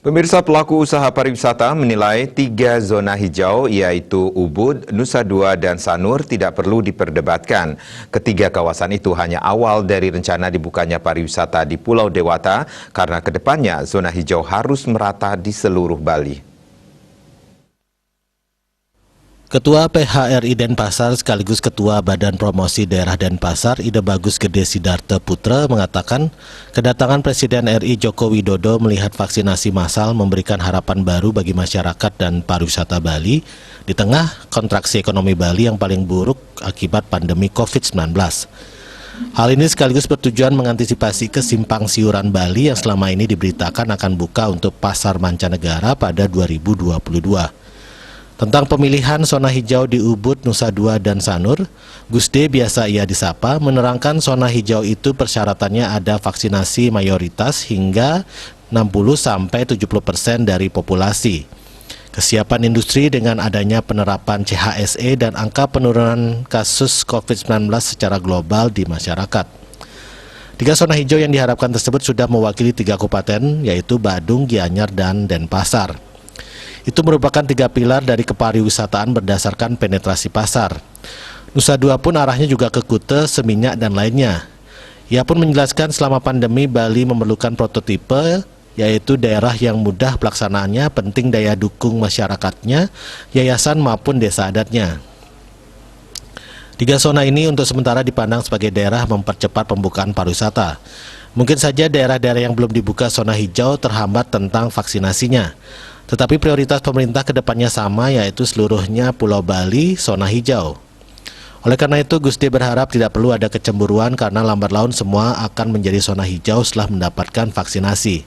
Pemirsa, pelaku usaha pariwisata menilai 3 zona hijau yaitu Ubud, Nusa Dua, dan Sanur tidak perlu diperdebatkan. Ketiga kawasan itu hanya awal dari rencana dibukanya pariwisata di Pulau Dewata karena kedepannya zona hijau harus merata di seluruh Bali. Ketua PHRI Denpasar sekaligus Ketua Badan Promosi Daerah Denpasar, Ide Bagus Gede Sidarto Putra, mengatakan kedatangan Presiden RI Joko Widodo melihat vaksinasi massal memberikan harapan baru bagi masyarakat dan pariwisata Bali di tengah kontraksi ekonomi Bali yang paling buruk akibat pandemi COVID-19. Hal ini sekaligus bertujuan mengantisipasi kesimpang siuran Bali yang selama ini diberitakan akan buka untuk pasar mancanegara pada 2022. Tentang pemilihan zona hijau di Ubud, Nusa Dua, dan Sanur, Gusde biasa ia disapa menerangkan zona hijau itu persyaratannya ada vaksinasi mayoritas hingga 60-70% dari populasi. Kesiapan industri dengan adanya penerapan CHSE dan angka penurunan kasus COVID-19 secara global di masyarakat. 3 zona hijau yang diharapkan tersebut sudah mewakili 3 kabupaten yaitu Badung, Gianyar, dan Denpasar. Itu merupakan 3 pilar dari kepariwisataan berdasarkan penetrasi pasar. Nusa Dua pun arahnya juga ke Kute, Seminyak, dan lainnya. Ia pun menjelaskan selama pandemi Bali memerlukan prototipe, yaitu daerah yang mudah pelaksanaannya, penting daya dukung masyarakatnya, yayasan maupun desa adatnya. 3 zona ini untuk sementara dipandang sebagai daerah mempercepat pembukaan pariwisata. Mungkin saja daerah-daerah yang belum dibuka zona hijau terhambat tentang vaksinasinya. Tetapi prioritas pemerintah ke depannya sama, yaitu seluruhnya Pulau Bali zona hijau. Oleh karena itu, Gusde berharap tidak perlu ada kecemburuan karena lambat laun semua akan menjadi zona hijau setelah mendapatkan vaksinasi.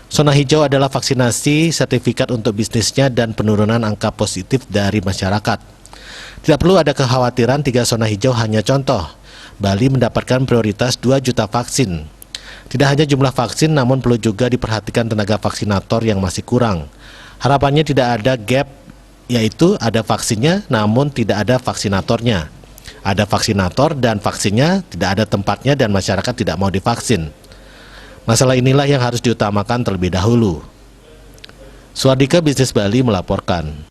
Zona hijau adalah vaksinasi, sertifikat untuk bisnisnya, dan penurunan angka positif dari masyarakat. Tidak perlu ada kekhawatiran 3 zona hijau hanya contoh. Bali mendapatkan prioritas 2 juta vaksin. Tidak hanya jumlah vaksin, namun perlu juga diperhatikan tenaga vaksinator yang masih kurang. Harapannya tidak ada gap, yaitu ada vaksinnya namun tidak ada vaksinatornya. Ada vaksinator dan vaksinnya tidak ada tempatnya dan masyarakat tidak mau divaksin. Masalah inilah yang harus diutamakan terlebih dahulu. Suardika Bisnis Bali melaporkan.